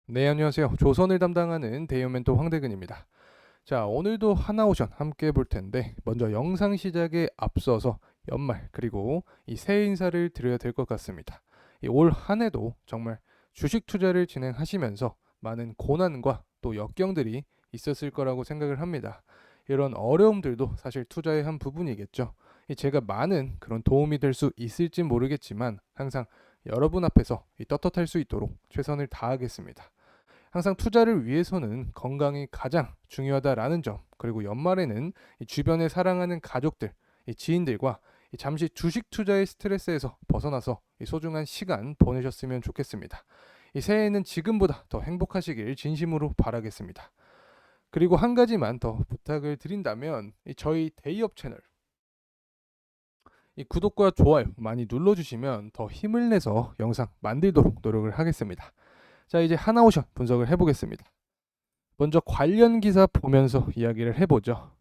네, 안녕하세요. 조선을 담당하는 대형 멘토 황대근입니다. 자, 오늘도 하나오션 함께 볼 텐데, 먼저 영상 시작에 앞서서 연말 그리고 이 새해 인사를 드려야 될 것 같습니다. 올 한 해도 정말 주식 투자를 진행하시면서 많은 고난과 또 역경들이 있었을 거라고 생각을 합니다. 이런 어려움들도 사실 투자의 한 부분이겠죠. 제가 많은 그런 도움이 될 수 있을지 모르겠지만 항상 여러분 앞에서 떳떳할 수 있도록 최선을 다하겠습니다. 항상 투자를 위해서는 건강이 가장 중요하다라는 점, 그리고 연말에는 이 주변에 사랑하는 가족들, 이 지인들과 이 잠시 주식 투자의 스트레스에서 벗어나서 이 소중한 시간 보내셨으면 좋겠습니다. 이 새해에는 지금보다 더 행복하시길 진심으로 바라겠습니다. 그리고 한 가지만 더 부탁을 드린다면 이 저희 데이업 채널 이 구독과 좋아요 많이 눌러주시면 더 힘을 내서 영상 만들도록 노력을 하겠습니다. 자, 이제 하나오션 분석을 해보겠습니다. 먼저 관련 기사 보면서 이야기를 해보죠.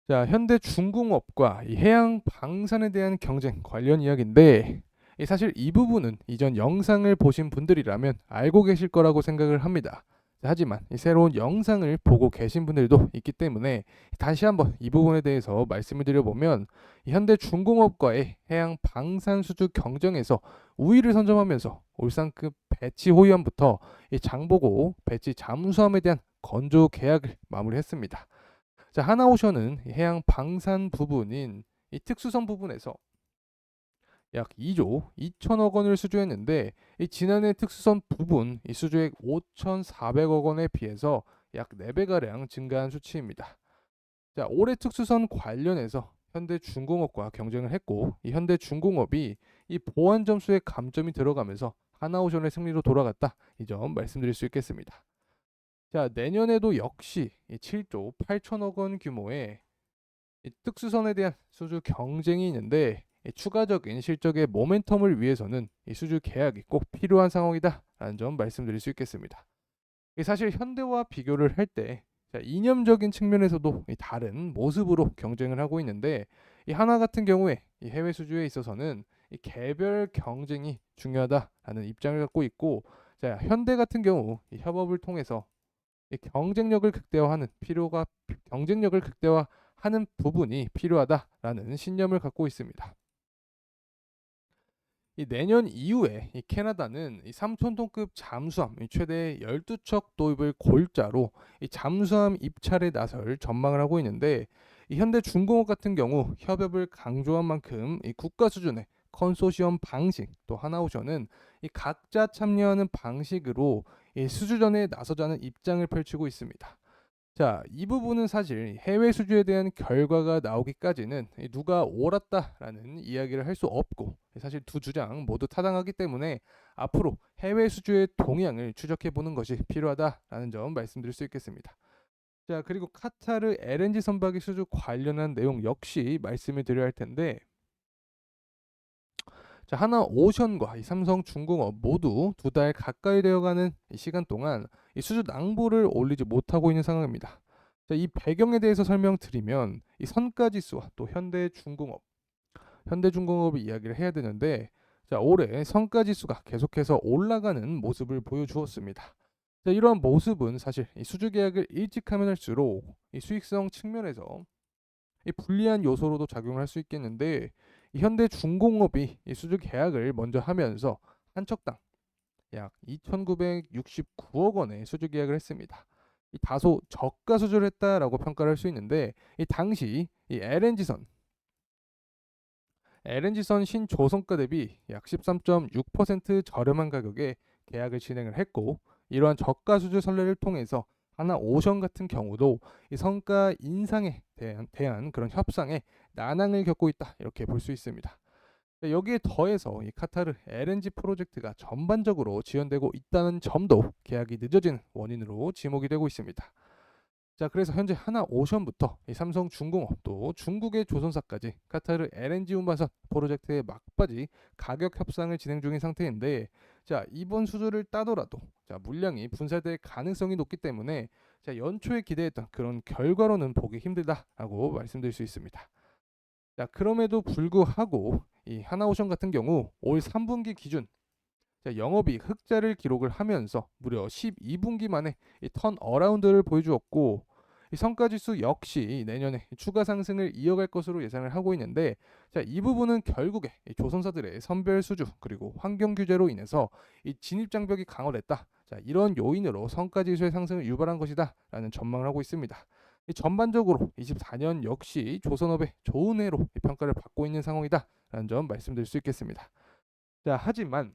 자, 현대 중공업과 이 해양 방산에 대한 경쟁 관련 이야기인데, 사실 이 부분은 이전 영상을 보신 분들이라면 알고 계실 거라고 생각을 합니다. 하지만 이 새로운 영상을 보고 계신 분들도 있기 때문에 다시 한번 이 부분에 대해서 말씀을 드려보면, 이 현대 중공업과의 해양 방산 수주 경쟁에서 우위를 선점하면서 울산급 배치 호위함부터 이 장보고 배치 잠수함에 대한 건조 계약을 마무리했습니다. 자, 하나오션은 해양 방산 부분인 이 특수선 부분에서 약 2조 2천억 원을 수주했는데, 이 지난해 특수선 부분 이 수주액 5,400억 원에 비해서 약 4배가량 증가한 수치입니다. 자, 올해 특수선 관련해서 현대중공업과 경쟁을 했고, 이 현대중공업이 이 보완 점수에 감점이 들어가면서 하나오션의 승리로 돌아갔다. 이 점 말씀드릴 수 있겠습니다. 자, 내년에도 역시 7조 8천억 원 규모의 특수선에 대한 수주 경쟁이 있는데, 추가적인 실적의 모멘텀을 위해서는 이 수주 계약이 꼭 필요한 상황이다라는 점 말씀드릴 수 있겠습니다. 사실 현대와 비교를 할 때 이념적인 측면에서도 다른 모습으로 경쟁을 하고 있는데, 이 하나 같은 경우에 이 해외 수주에 있어서는 이 개별 경쟁이 중요하다라는 입장을 갖고 있고, 자, 현대 같은 경우 이 협업을 통해서 이 경쟁력을 극대화하는 부분이 필요하다라는 신념을 갖고 있습니다. 이 내년 이후에 이 캐나다는 이 3톤급 잠수함 최대 12척 도입을 골자로 이 잠수함 입찰에 나설 전망을 하고 있는데, 이 현대중공업 같은 경우 협업을 강조한 만큼 이 국가 수준의 컨소시엄 방식, 또 하나오션은 이 각자 참여하는 방식으로 이 수주전에 나서자는 입장을 펼치고 있습니다. 자, 이 부분은 사실 해외 수주에 대한 결과가 나오기까지는 누가 옳았다라는 이야기를 할 수 없고, 사실 두 주장 모두 타당하기 때문에 앞으로 해외 수주의 동향을 추적해 보는 것이 필요하다라는 점 말씀드릴 수 있겠습니다. 자, 그리고 카타르 LNG 선박의 수주 관련한 내용 역시 말씀을 드려야 할 텐데, 자, 하나오션과 이 삼성중공업 모두 2달 가까이 되어가는 이 시간 동안 이 수주 낭보를 올리지 못하고 있는 상황입니다. 자, 이 배경에 대해서 설명드리면 이 선가지수와 또 현대중공업의 이야기를 해야 되는데, 자, 올해 선가지수가 계속해서 올라가는 모습을 보여주었습니다. 자, 이러한 모습은 사실 이 수주 계약을 일찍 하면 할수록 이 수익성 측면에서 이 불리한 요소로도 작용을 할 수 있겠는데, 이 현대중공업이 이 수주 계약을 먼저 하면서 한 척당 약 2,969억 원의 수주 계약을 했습니다. 이 다소 저가 수주를 했다라고 평가를 할 수 있는데, 이 당시 이 LNG선 신조선가 대비 약 13.6% 저렴한 가격에 계약을 진행을 했고, 이러한 저가 수주 선례를 통해서 하나오션 같은 경우도 이 성가 인상에 대한 그런 협상에 난항을 겪고 있다, 이렇게 볼 수 있습니다. 여기에 더해서 이 카타르 LNG 프로젝트가 전반적으로 지연되고 있다는 점도 계약이 늦어진 원인으로 지목이 되고 있습니다. 자, 그래서 현재 하나오션부터 이 삼성중공업 또 중국의 조선사까지 카타르 LNG 운반선 프로젝트의 막바지 가격 협상을 진행 중인 상태인데, 자, 이번 수주를 따더라도 자, 물량이 분산될 가능성이 높기 때문에 자, 연초에 기대했던 그런 결과로는 보기 힘들다라고 말씀드릴 수 있습니다. 자, 그럼에도 불구하고 이 하나오션 같은 경우 올 3분기 기준 자, 영업이익 흑자를 기록을 하면서 무려 12분기 만에 이 턴어라운드를 보여주었고, 이 성과지수 역시 내년에 추가 상승을 이어갈 것으로 예상을 하고 있는데, 자, 이 부분은 결국에 이 조선사들의 선별 수주 그리고 환경 규제로 인해서 이 진입 장벽이 강화됐다. 자, 이런 요인으로 성과지수의 상승을 유발한 것이다라는 전망을 하고 있습니다. 이 전반적으로 24년 역시 조선업의 좋은 해로 평가를 받고 있는 상황이다라는 점 말씀드릴 수 있겠습니다. 자, 하지만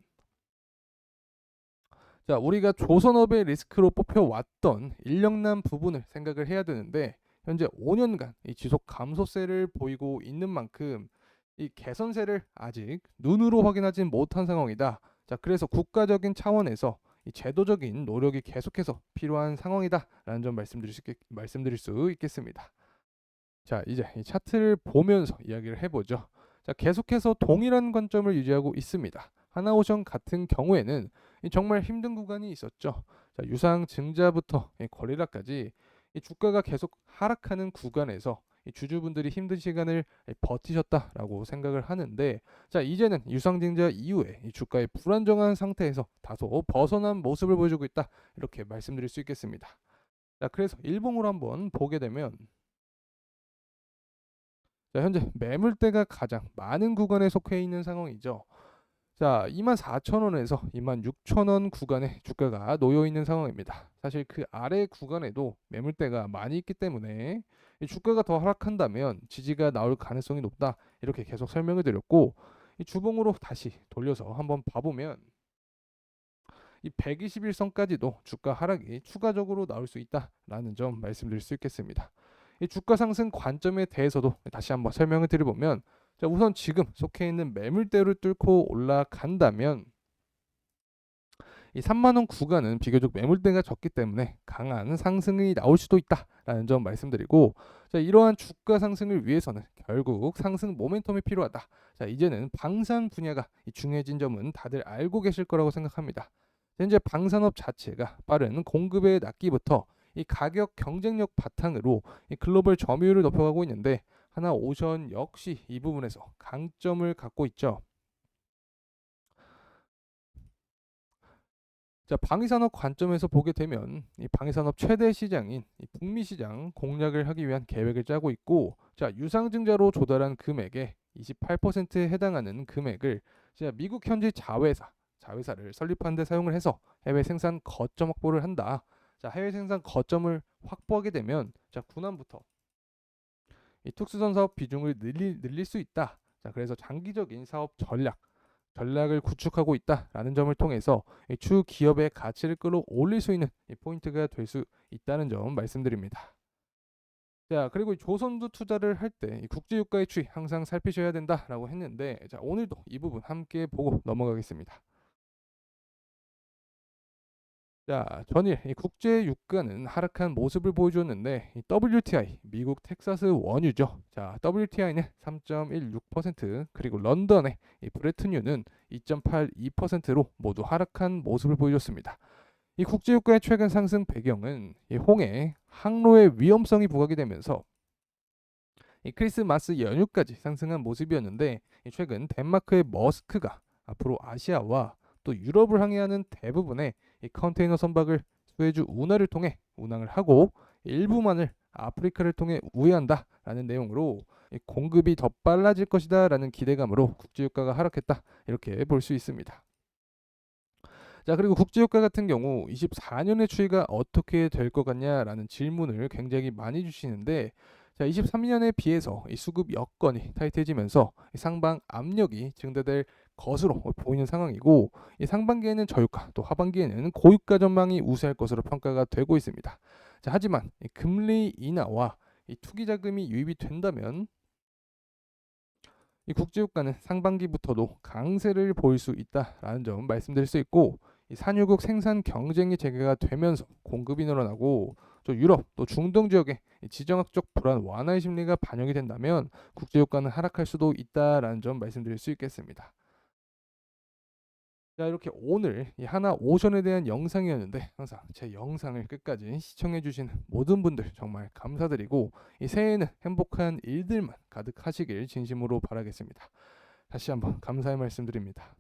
자, 우리가 조선업의 리스크로 뽑혀왔던 인력난 부분을 생각을 해야 되는데, 현재 5년간 이 지속 감소세를 보이고 있는 만큼 이 개선세를 아직 눈으로 확인하지 못한 상황이다. 자, 그래서 국가적인 차원에서 이 제도적인 노력이 계속해서 필요한 상황이다라는 점 말씀드릴 수 있겠습니다. 자, 이제 이 차트를 보면서 이야기를 해보죠. 자, 계속해서 동일한 관점을 유지하고 있습니다. 하나오션 같은 경우에는 정말 힘든 구간이 있었죠. 자, 유상증자부터 거래량까지 이 주가가 계속 하락하는 구간에서 이 주주분들이 힘든 시간을 버티셨다라고 생각을 하는데, 자, 이제는 유상증자 이후에 이 주가의 불안정한 상태에서 다소 벗어난 모습을 보여주고 있다, 이렇게 말씀드릴 수 있겠습니다. 자, 그래서 일봉으로 한번 보게 되면, 자, 현재 매물대가 가장 많은 구간에 속해 있는 상황이죠. 자, 24,000원에서 26,000원 구간에 주가가 놓여 있는 상황입니다. 사실 그 아래 구간에도 매물대가 많이 있기 때문에 이 주가가 더 하락한다면 지지가 나올 가능성이 높다, 이렇게 계속 설명을 드렸고, 이 주봉으로 다시 돌려서 한번 봐보면 이 121선까지도 주가 하락이 추가적으로 나올 수 있다라는 점 말씀드릴 수 있겠습니다. 이 주가 상승 관점에 대해서도 다시 한번 설명을 드려보면, 자, 우선 지금 속해 있는 매물대를 뚫고 올라간다면 이 3만원 구간은 비교적 매물대가 적기 때문에 강한 상승이 나올 수도 있다라는 점 말씀드리고, 자, 이러한 주가 상승을 위해서는 결국 상승 모멘텀이 필요하다. 자, 이제는 방산 분야가 중요해진 점은 다들 알고 계실 거라고 생각합니다. 현재 방산업 자체가 빠른 공급의 낙기부터 이 가격 경쟁력 바탕으로 이 글로벌 점유율을 높여가고 있는데, 하나오션 역시 이 부분에서 강점을 갖고 있죠. 자, 방위산업 관점에서 보게 되면 이 방위산업 최대 시장인 이 북미 시장 공략을 하기 위한 계획을 짜고 있고, 자, 유상증자로 조달한 금액의 28%에 해당하는 금액을 자, 미국 현지 자회사를 설립하는 데 사용을 해서 해외 생산 거점 확보를 한다. 자, 해외 생산 거점을 확보하게 되면, 자, 군함부터 이 특수선 사업 비중을 늘릴 수 있다. 자, 그래서 장기적인 사업 전략을 구축하고 있다라는 점을 통해서 추 기업의 가치를 끌어올릴 수 있는 포인트가 될 수 있다는 점 말씀드립니다. 자, 그리고 조선주 투자를 할 때 국제유가의 추이 항상 살피셔야 된다라고 했는데, 자, 오늘도 이 부분 함께 보고 넘어가겠습니다. 자, 전일 이 국제 유가는 하락한 모습을 보여주었는데, 이 WTI 미국 텍사스 원유죠. 자, WTI는 3.16%, 그리고 런던의 이 브레튼유는 2.82%로 모두 하락한 모습을 보여줬습니다. 이 국제 유가의 최근 상승 배경은 이 홍해 항로의 위험성이 부각이 되면서 이 크리스마스 연휴까지 상승한 모습이었는데, 이 최근 덴마크의 머스크가 앞으로 아시아와 또 유럽을 항해하는 대부분의 이 컨테이너 선박을 수에즈 운하를 통해 운항을 하고 일부만을 아프리카를 통해 우회한다라는 내용으로 이 공급이 더 빨라질 것이다라는 기대감으로 국제유가가 하락했다, 이렇게 볼 수 있습니다. 자, 그리고 국제유가 같은 경우 24년의 추이가 어떻게 될 것 같냐라는 질문을 굉장히 많이 주시는데, 자, 23년에 비해서 이 수급 여건이 타이트해지면서 이 상방 압력이 증대될 것으로 보이는 상황이고, 이 상반기에는 저유가, 또 하반기에는 고유가 전망이 우세할 것으로 평가가 되고 있습니다. 자, 하지만 이 금리 인하와 이 투기 자금이 유입이 된다면 이 국제유가는 상반기부터도 강세를 보일 수 있다라는 점 말씀드릴 수 있고, 이 산유국 생산 경쟁이 재개가 되면서 공급이 늘어나고 또 유럽 또 중동 지역의 지정학적 불안 완화의 심리가 반영이 된다면 국제유가는 하락할 수도 있다라는 점 말씀드릴 수 있겠습니다. 자, 이렇게 오늘 이 하나오션에 대한 영상이었는데, 항상 제 영상을 끝까지 시청해 주신 모든 분들 정말 감사드리고, 이 새해에는 행복한 일들만 가득하시길 진심으로 바라겠습니다. 다시 한번 감사의 말씀드립니다.